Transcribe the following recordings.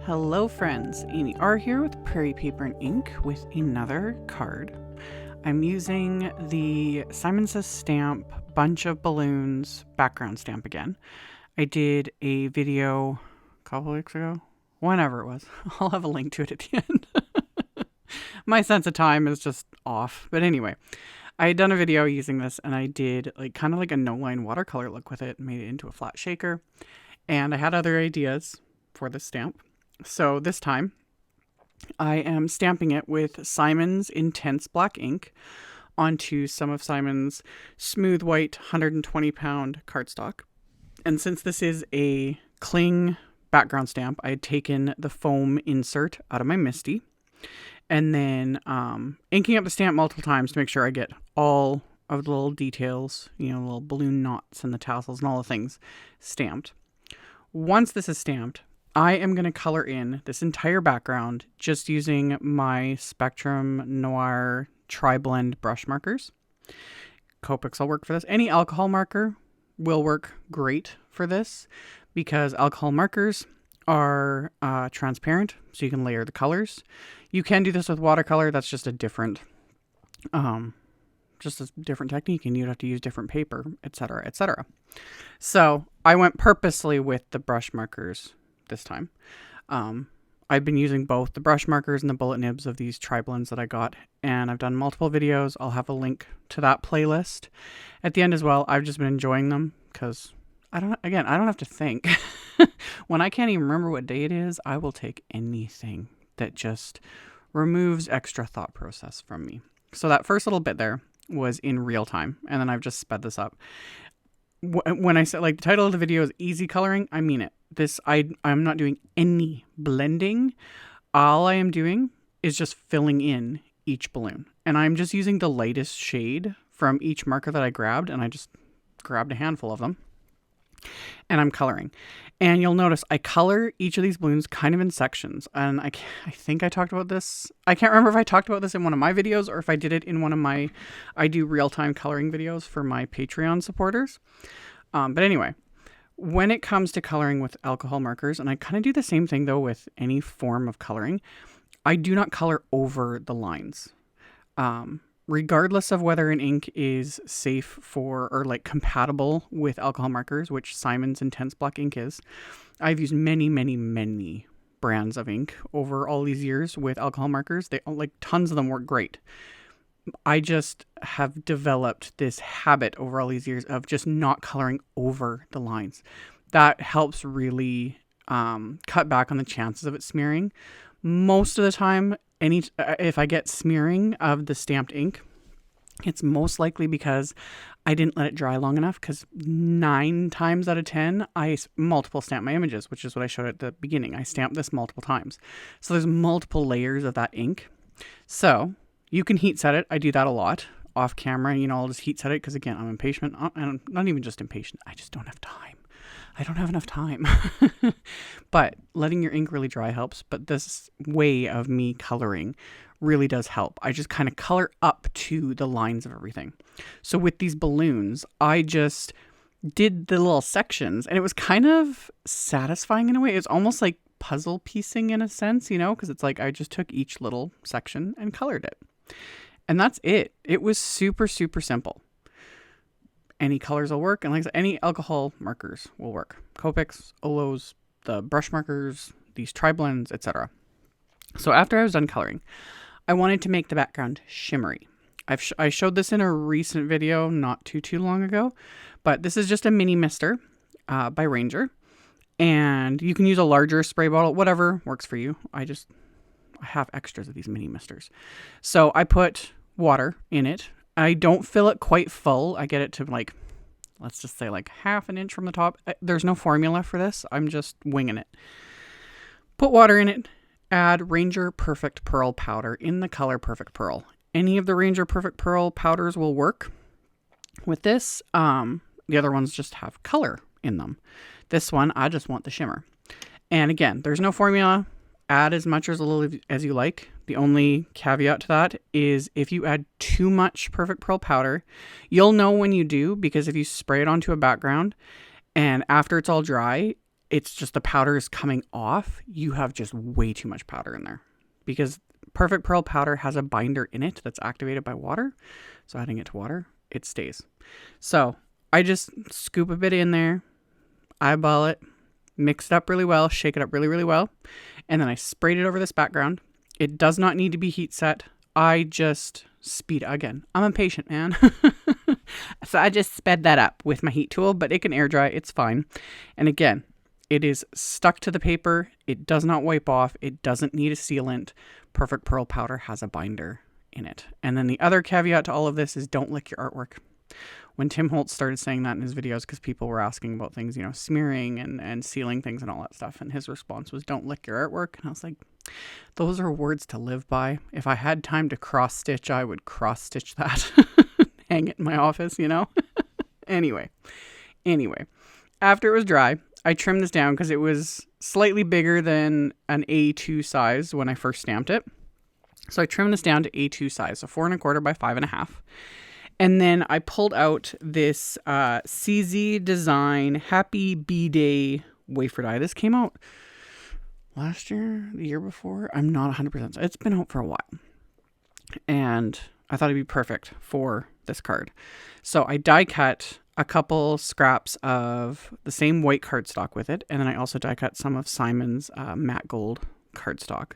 Hello friends, AmyR here with Prairie Paper and Ink with another card. I'm using the Simon Says Stamp Bunch of Balloons background stamp again. I did a video a couple weeks ago, whenever it was. I'll have a link to it at the end. My sense of time is just off, but anyway. I had done a video using this and I did kind of like a no-line watercolor look with it, made it into a flat shaker, and I had other ideas for this stamp. So this time I am stamping it with Simon's Intense Black ink onto some of Simon's smooth white 120 pound cardstock. And since this is a cling background stamp, I had taken the foam insert out of my MISTI and then inking up the stamp multiple times to make sure I get all of the little details, you know, little balloon knots and the tassels and all the things stamped. Once this is stamped, I am going to color in this entire background just using my Spectrum Noir TriBlend brush markers. Copics will work for this. Any alcohol marker will work great for this because alcohol markers are transparent, so you can layer the colors. You can do this with watercolor. That's just a different technique, and you'd have to use different paper, etc., etc. So I went purposely with the brush markers this time. I've been using both the brush markers and the bullet nibs of these TriBlends that I got, and I've done multiple videos. I'll have a link to that playlist at the end as well. I've just been enjoying them because I don't have to think. When I can't even remember what day it is, I will take anything that just removes extra thought process from me. So that first little bit there was in real time, and then I've just sped this up. When I said the title of the video is easy coloring, I mean it. I'm not doing any blending. All I am doing is just filling in each balloon, and I'm just using the lightest shade from each marker that I grabbed, and I just grabbed a handful of them and I'm coloring. And you'll notice I color each of these balloons kind of in sections, and I think I talked about this. I can't remember if I talked about this in one of my videos or if I did it in one of my I do real-time coloring videos for my Patreon supporters. But anyway, when it comes to coloring with alcohol markers, and I kind of do the same thing though with any form of coloring, I do not color over the lines. Regardless of whether an ink is safe for or compatible with alcohol markers, which Simon's Intense Black ink is. I've used many brands of ink over all these years with alcohol markers. They tons of them work great. I just have developed this habit over all these years of just not coloring over the lines. That helps really cut back on the chances of it smearing. Most of the time, if I get smearing of the stamped ink, it's most likely because I didn't let it dry long enough, because 9 times out of 10, I multiple stamp my images, which is what I showed at the beginning. I stamped this multiple times. So there's multiple layers of that ink. So you can heat set it. I do that a lot off camera. I'll just heat set it because, again, I'm impatient. I'm not even just impatient. I just don't have time. I don't have enough time. But letting your ink really dry helps. But this way of me coloring really does help. I just kind of color up to the lines of everything. So with these balloons, I just did the little sections, and it was kind of satisfying in a way. It's almost like puzzle piecing in a sense, because it's I just took each little section and colored it. And that's it. It was super, super simple. Any colors will work, and like I said, any alcohol markers will work. Copics, Olos, the brush markers, these TriBlends, etc. So after I was done coloring, I wanted to make the background shimmery. I showed this in a recent video not too long ago, but this is just a mini mister by Ranger, and you can use a larger spray bottle, whatever works for you. I have extras of these mini misters. So I put water in it. I don't fill it quite full. I get it to let's just say half an inch from the top. There's no formula for this. I'm just winging it. Put water in it. Add Ranger Perfect Pearl powder in the color Perfect Pearl. Any of the Ranger Perfect Pearl powders will work with this. The other ones just have color in them. This one, I just want the shimmer. And again, there's no formula. Add as much or as little as you like. The only caveat to that is if you add too much Perfect Pearl powder, you'll know when you do, because if you spray it onto a background and after it's all dry, it's just the powder is coming off, you have just way too much powder in there, because Perfect Pearl powder has a binder in it that's activated by water. So adding it to water, it stays. So I just scoop a bit in there, eyeball it, mix it up really well, shake it up really, really well. And then I sprayed it over this background. It does not need to be heat set. I just speed, again, I'm impatient, man. So I just sped that up with my heat tool, but it can air dry. It's fine. And again, it is stuck to the paper. It does not wipe off. It doesn't need a sealant. Perfect Pearl powder has a binder in it. And then the other caveat to all of this is don't lick your artwork. When Tim Holtz started saying that in his videos, because people were asking about things, you know, smearing and sealing things and all that stuff, and his response was don't lick your artwork. And I was like, those are words to live by. If I had time to cross stitch, I would cross stitch that. Hang it in my office, you know. Anyway, after it was dry, I trimmed this down because it was slightly bigger than an A2 size when I first stamped it. So I trimmed this down to A2 size, so 4 1/4 by 5 1/2. And then I pulled out this CZ Design Happy B-Day wafer die. This came out last year, the year before. I'm not 100%. It's been out for a while. And I thought it'd be perfect for this card. So I die cut a couple scraps of the same white cardstock with it. And then I also die cut some of Simon's matte gold cardstock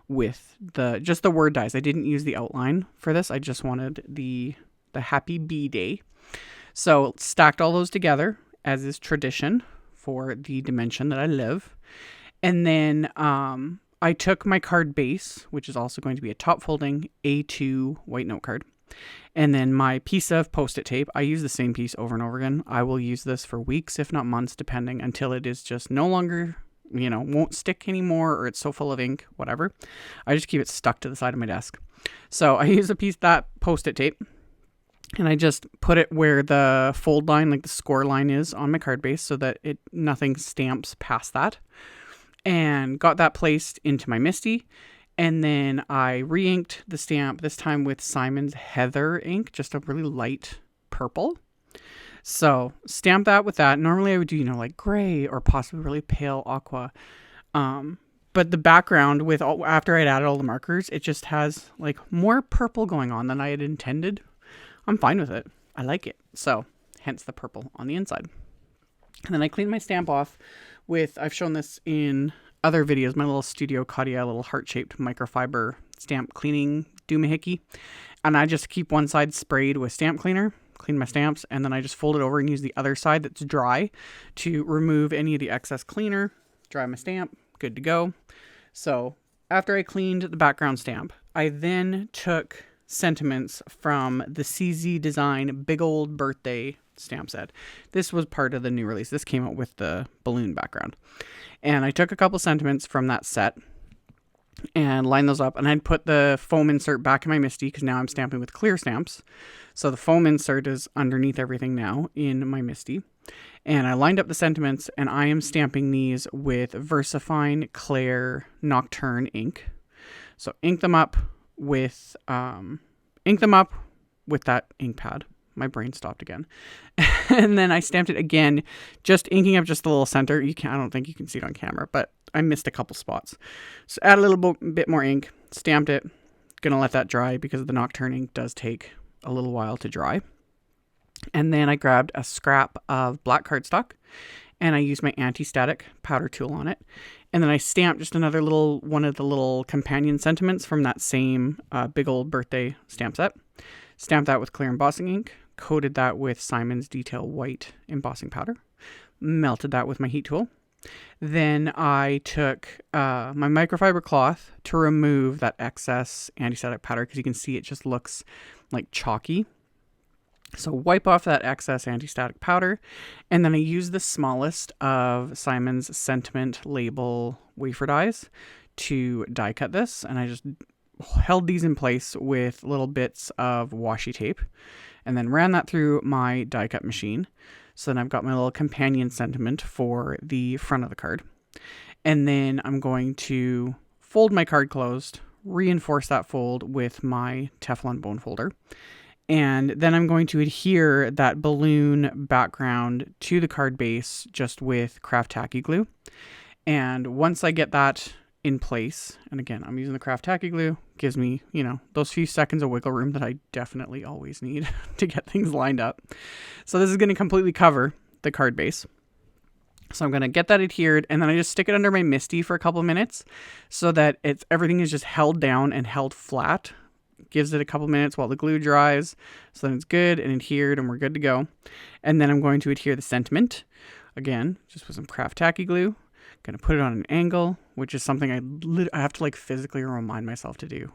with just the word dies. I didn't use the outline for this. I just wanted the Happy B-Day. So stacked all those together as is tradition for the dimension that I live. And then I took my card base, which is also going to be a top folding A2 white note card. And then my piece of Post-it tape. I use the same piece over and over again. I will use this for weeks, if not months, depending, until it is just no longer, you know, won't stick anymore, or it's so full of ink, whatever. I just keep it stuck to the side of my desk. So I use that Post-it tape. And I just put it where the fold line, like the score line, is on my card base, so that nothing stamps past that. And got that placed into my MISTI. And then I re-inked the stamp, this time with Simon's Heather ink, just a really light purple. So stamp that with that. Normally I would do, you know, like gray or possibly really pale aqua. But the background after I'd added all the markers, it just has like more purple going on than I had intended. I'm fine with it. I like it. So hence the purple on the inside. And then I cleaned my stamp off with, I've shown this in other videos, my little Studio Katia little heart-shaped microfiber stamp cleaning doohickey. And I just keep one side sprayed with stamp cleaner, clean my stamps, and then I just fold it over and use the other side that's dry to remove any of the excess cleaner, dry my stamp, good to go. So after I cleaned the background stamp, I then took sentiments from the CZ Design Big Old Birthday stamp set. This was part of the new release. This came out with the balloon background. And I took a couple sentiments from that set and lined those up. And I'd put the foam insert back in my MISTI because now I'm stamping with clear stamps. So the foam insert is underneath everything now in my MISTI. And I lined up the sentiments, and I am stamping these with VersaFine Clair Nocturne ink. So ink them up with that ink pad. My brain stopped again. And then I stamped it again, just inking up just the little center. I don't think you can see it on camera, but I missed a couple spots. So add a little bit more ink, stamped it. Gonna let that dry because the Nocturne ink does take a little while to dry. And then I grabbed a scrap of black cardstock and I used my anti-static powder tool on it. And then I stamped just another one of the little companion sentiments from that same Big Old Birthday stamp set. Stamped that with clear embossing ink, coated that with Simon's Detail White embossing powder, melted that with my heat tool. Then I took my microfiber cloth to remove that excess anti-static powder because you can see it just looks like chalky. So wipe off that excess anti-static powder, and then I use the smallest of Simon's Sentiment Label wafer dies to die cut this, and I just held these in place with little bits of washi tape, and then ran that through my die cut machine. So then I've got my little companion sentiment for the front of the card, and then I'm going to fold my card closed, reinforce that fold with my Teflon bone folder, And then I'm going to adhere that balloon background to the card base just with craft tacky glue. And once I get that in place, and again, I'm using the craft tacky glue, gives me, you know, those few seconds of wiggle room that I definitely always need to get things lined up. So this is going to completely cover the card base. So I'm going to get that adhered, and then I just stick it under my MISTI for a couple of minutes so that everything is just held down and held flat. Gives it a couple minutes while the glue dries, so then it's good and adhered and we're good to go. And then I'm going to adhere the sentiment, again, just with some craft tacky glue. Going to put it on an angle, which is something I have to like physically remind myself to do.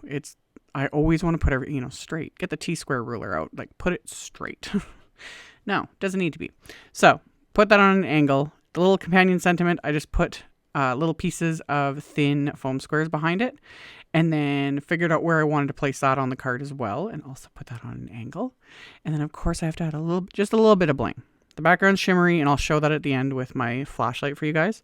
I always want to put everything, you know, straight. Get the T-square ruler out, like put it straight. No, doesn't need to be. So put that on an angle. The little companion sentiment, I just put little pieces of thin foam squares behind it, and then figured out where I wanted to place that on the card as well, and also put that on an angle. And then of course I have to add just a little bit of bling. The background's shimmery, and I'll show that at the end with my flashlight for you guys.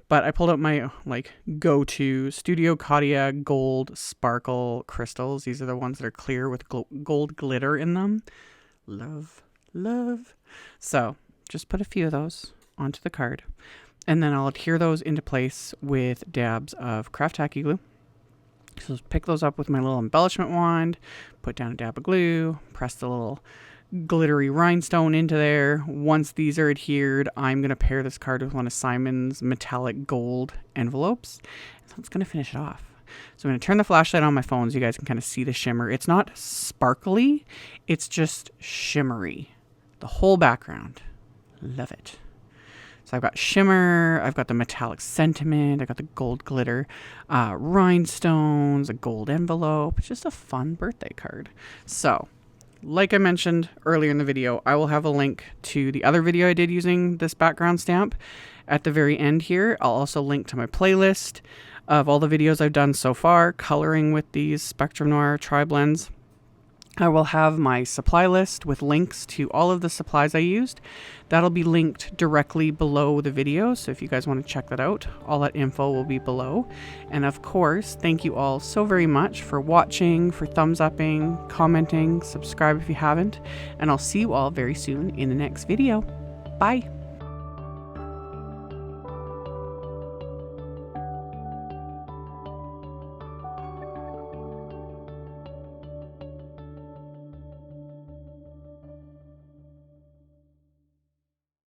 But I pulled out my like go-to Studio Katia gold sparkle crystals. These are the ones that are clear with gold glitter in them. Love, love. So just put a few of those onto the card, and then I'll adhere those into place with dabs of craft tacky glue. So pick those up with my little embellishment wand, put down a dab of glue, press the little glittery rhinestone into there. Once these are adhered, I'm going to pair this card with one of Simon's metallic gold envelopes. So it's going to finish it off. So I'm going to turn the flashlight on my phone so you guys can kind of see the shimmer. It's not sparkly, it's just shimmery. The whole background. Love it. So I've got shimmer, I've got the metallic sentiment, I've got the gold glitter, rhinestones, a gold envelope. It's just a fun birthday card. So, like I mentioned earlier in the video, I will have a link to the other video I did using this background stamp at the very end here. I'll also link to my playlist of all the videos I've done so far, coloring with these Spectrum Noir TriBlends. I will have my supply list with links to all of the supplies I used. That'll be linked directly below the video, so if you guys want to check that out, all that info will be below. And of course, thank you all so very much for watching, for thumbs upping, commenting, subscribe if you haven't, and I'll see you all very soon in the next video. Bye!